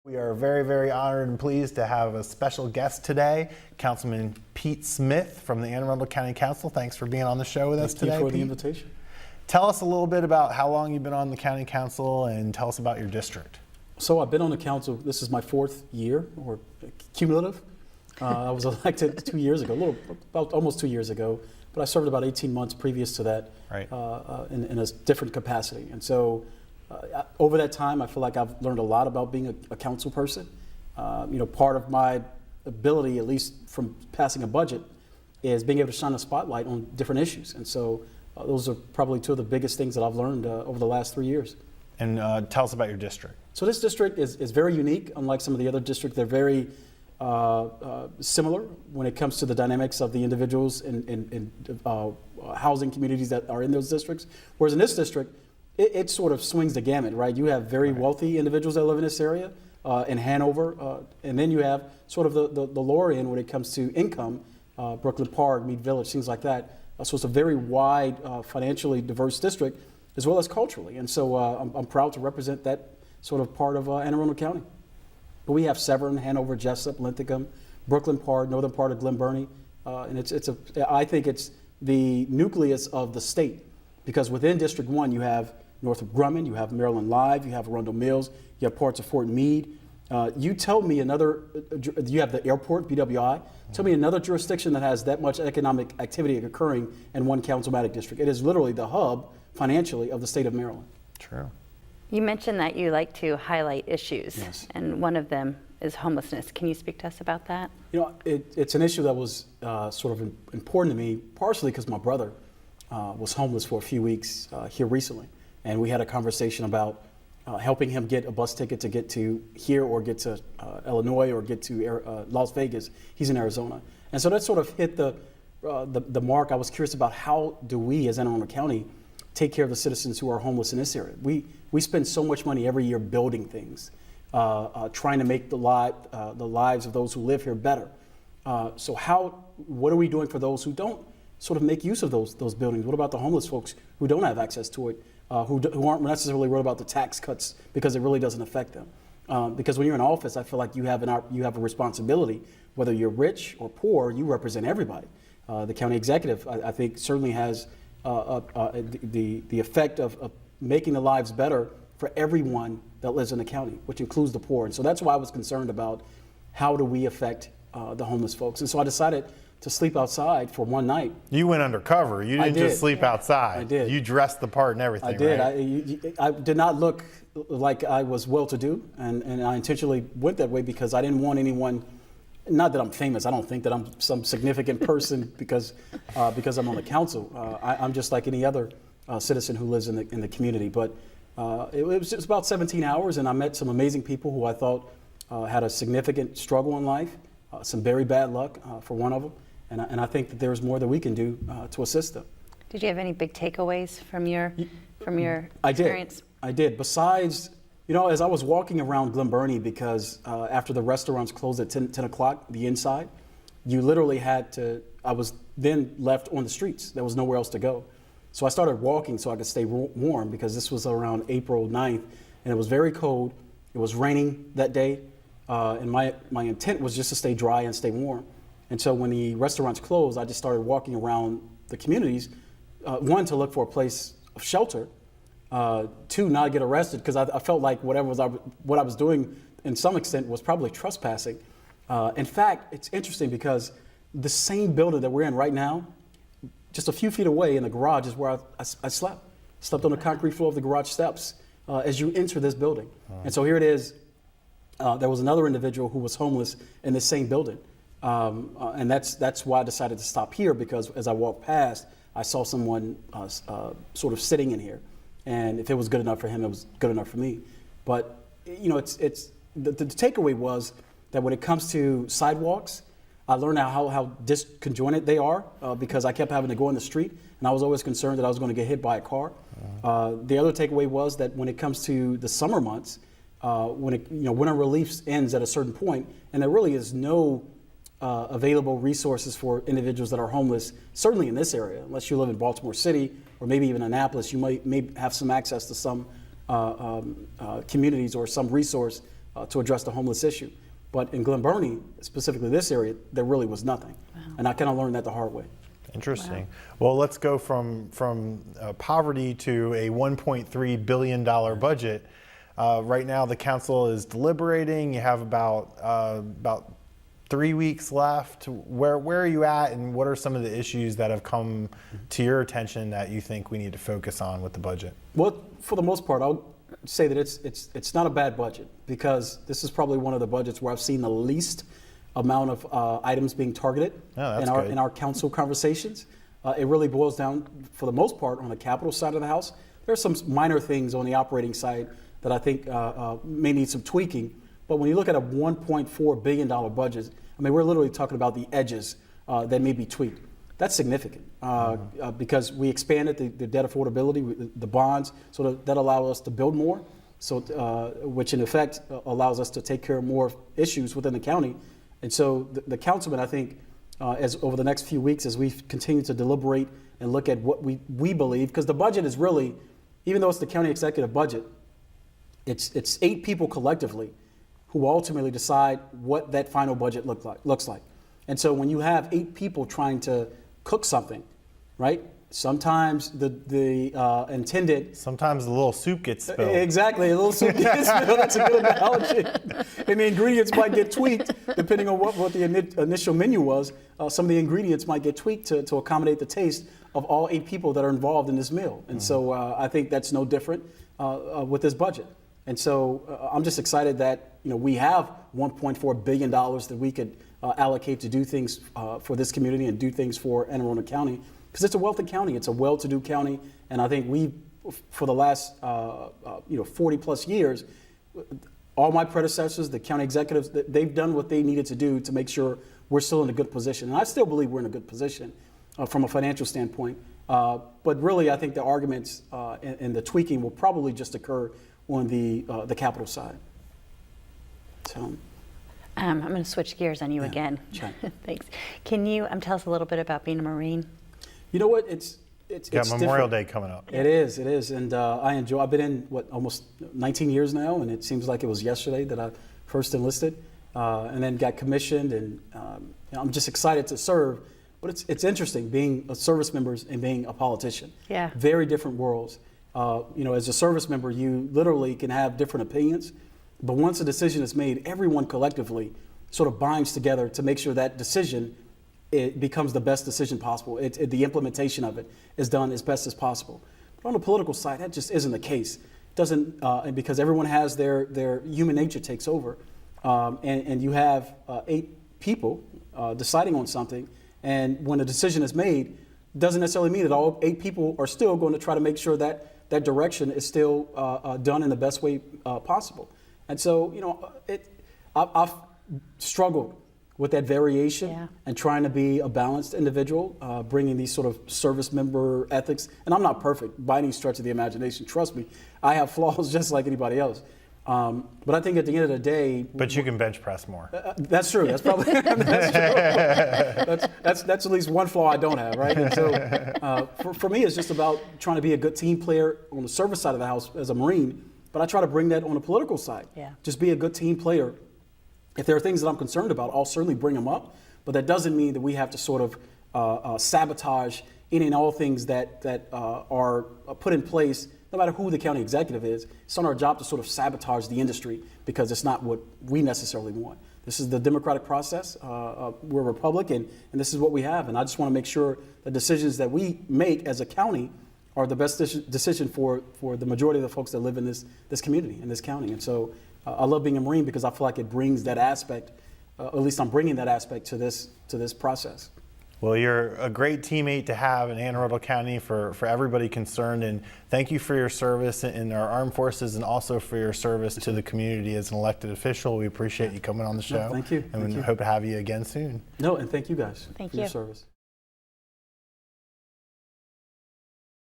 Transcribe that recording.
We are very, very honored and pleased to have a special guest today, Councilman Pete Smith from the Anne Arundel County Council. Thanks for being on the show with us today. Thank you for the Pete. invitation. Tell us a little bit about how long you've been on the County Council and tell us about your district. So I've been on the council, this is my 4th year, or cumulative. I was elected 2 years ago, about almost 2 years ago, but I served about 18 months previous to that, Right. In a different capacity. And so over that time, I feel like I've learned a lot about being a council person. Part of my ability, at least from passing a budget, is being able to shine a spotlight on different issues. And so those are probably two of the biggest things that I've learned over the last 3 years. And tell us about your district. So this district is very unique, unlike some of the other districts. They're very similar when it comes to the dynamics of the individuals in housing communities that are in those districts. Whereas in this district, it sort of swings the gamut, right? You have very wealthy individuals that live in this area, in Hanover, and then you have sort of the lower end when it comes to income, Brooklyn Park, Mead Village, things like that. So it's a very wide, financially diverse district, as well as culturally. And so I'm proud to represent that sort of part of Anne Arundel County. But we have Severn, Hanover, Jessup, Linthicum, Brooklyn Park, northern part of Glen Burnie, and I think it's the nucleus of the state, because within District 1 you have Northrop Grumman, you have Maryland Live, you have Arundel Mills, you have parts of Fort Meade. You tell me you have the airport, BWI. Tell me another jurisdiction that has that much economic activity occurring in one councilmatic district. It is literally the hub financially of the state of Maryland. True. You mentioned that you like to highlight issues, Yes. and one of them is homelessness. Can you speak to us about that? It's an issue that was sort of important to me, partially because my brother was homeless for a few weeks here recently. And we had a conversation about helping him get a bus ticket to get to here or get to Illinois or get to Las Vegas. He's in Arizona. And so that sort of hit the mark. I was curious about how do we as Anne Arundel County take care of the citizens who are homeless in this area. We spend so much money every year building things, trying to make the lives of those who live here better. So what are we doing for those who don't sort of make use of those buildings? What about the homeless folks who don't have access to it? Who aren't necessarily worried about the tax cuts because it really doesn't affect them. Because when you're in office, I feel like you have a responsibility. Whether you're rich or poor, you represent everybody. The county executive, I think, certainly has the effect of making the lives better for everyone that lives in the county, which includes the poor. And so that's why I was concerned about how do we affect the homeless folks. And so I decided to sleep outside for one night. You went undercover. You didn't just sleep outside. I did. You dressed the part and everything. I did. Right? I did not look like I was well-to-do, and I intentionally went that way because I didn't want anyone. Not that I'm famous. I don't think that I'm some significant person because I'm on the council. I'm just like any other citizen who lives in the community. But it was just about 17 hours, and I met some amazing people who I thought had a significant struggle in life, some very bad luck for one of them. And I think that there's more that we can do to assist them. Did you have any big takeaways from your experience? I did. Besides, as I was walking around Glen Burnie, because after the restaurants closed at 10 o'clock, the inside, you literally I was then left on the streets. There was nowhere else to go. So I started walking so I could stay warm, because this was around April 9th, and it was very cold. It was raining that day, and my intent was just to stay dry and stay warm. And so when the restaurants closed, I just started walking around the communities, one, to look for a place of shelter, two, not get arrested, because I felt like what I was doing in some extent was probably trespassing. In fact, it's interesting because the same building that we're in right now, just a few feet away in the garage is where I slept. Slept on the concrete floor of the garage steps as you enter this building. And so here it is. There was another individual who was homeless in the same building. And that's why I decided to stop here, because as I walked past, I saw someone sort of sitting in here. And if it was good enough for him, it was good enough for me. But, it's the takeaway was that when it comes to sidewalks, I learned how disconjointed they are, because I kept having to go in the street, and I was always concerned that I was going to get hit by a car. The other takeaway was that when it comes to the summer months, when winter relief ends at a certain point, and there really is no available resources for individuals that are homeless, certainly in this area, unless you live in Baltimore City or maybe even Annapolis, you may have some access to some communities or some resource to address the homeless issue. But in Glen Burnie, specifically this area, there really was nothing. And I kind of learned that the hard way. Interesting. Well, let's go from poverty to a $1.3 billion budget. Right now, the council is deliberating. You have about 3 weeks left. Where are you at, and what are some of the issues that have come to your attention that you think we need to focus on with the budget? Well, for the most part, I'll say that it's not a bad budget, because this is probably one of the budgets where I've seen the least amount of items being targeted in our council conversations. It really boils down, for the most part, on the capital side of the house. There are some minor things on the operating side that I think may need some tweaking. But when you look at a $1.4 billion budget, I mean, we're literally talking about the edges that may be tweaked. That's significant because we expanded the debt affordability, the bonds, so that allow us to build more, so which in effect allows us to take care of more issues within the county. And so the councilman, I think, as over the next few weeks, as we continue to deliberate and look at what we believe, because the budget is really, even though it's the county executive budget, it's 8 people collectively who ultimately decide what that final budget looks like. And so when you have 8 people trying to cook something, right? Sometimes the intended... Sometimes the little soup gets spilled. Exactly, a little soup gets spilled. That's a good analogy. And the ingredients might get tweaked depending on what the initial menu was. Some of the ingredients might get tweaked to accommodate the taste of all 8 people that are involved in this meal. And so I think that's no different with this budget. And so I'm just excited that we have $1.4 billion that we could allocate to do things for this community and do things for Anne Arundel County, because it's a wealthy county, it's a well-to-do county, and I think we, for the last 40 plus years, all my predecessors, the county executives, they've done what they needed to do to make sure we're still in a good position, and I still believe we're in a good position from a financial standpoint. But really, I think the arguments and the tweaking will probably just occur on the capital side. So. I'm going to switch gears on you again. Sure. Thanks. Can you tell us a little bit about being a Marine? You know what? It's Memorial different. Day coming up. It is, and I enjoy. I've been in almost 19 years now, and it seems like it was yesterday that I first enlisted, and then got commissioned, and I'm just excited to serve. But it's interesting being a service member and being a politician. Yeah. Very different worlds. As a service member, you literally can have different opinions, but once a decision is made, everyone collectively sort of binds together to make sure that decision it becomes the best decision possible. The implementation of it is done as best as possible. But on the political side, that just isn't the case. It doesn't, because everyone has their human nature takes over, and you have 8 people deciding on something, and when a decision is made, doesn't necessarily mean that all 8 people are still going to try to make sure that that direction is still done in the best way possible. And so, I've struggled with that variation and trying to be a balanced individual, bringing these sort of service member ethics. And I'm not perfect by any stretch of the imagination. Trust me, I have flaws just like anybody else. But I think at the end of the day, but you can bench press more. That's true. That's probably that's true. That's at least one flaw I don't have, right? And so for me, it's just about trying to be a good team player on the service side of the house as a Marine. But I try to bring that on the political side. Yeah. Just be a good team player. If there are things that I'm concerned about, I'll certainly bring them up. But that doesn't mean that we have to sort of sabotage any and all things that are put in place. No matter who the county executive is, it's on our job to sort of sabotage the industry because it's not what we necessarily want. This is the democratic process. We're a republic, and this is what we have. And I just want to make sure the decisions that we make as a county are the best decision for the majority of the folks that live in this community, in this county. And so I love being a Marine because I feel like it brings that aspect, at least I'm bringing that aspect to this process. Well, you're a great teammate to have in Anne Arundel County for everybody concerned, and thank you for your service in our armed forces and also for your service to the community as an elected official. We appreciate you coming on the show. No, thank you. And we hope to have you again soon. No, and thank you guys for your service.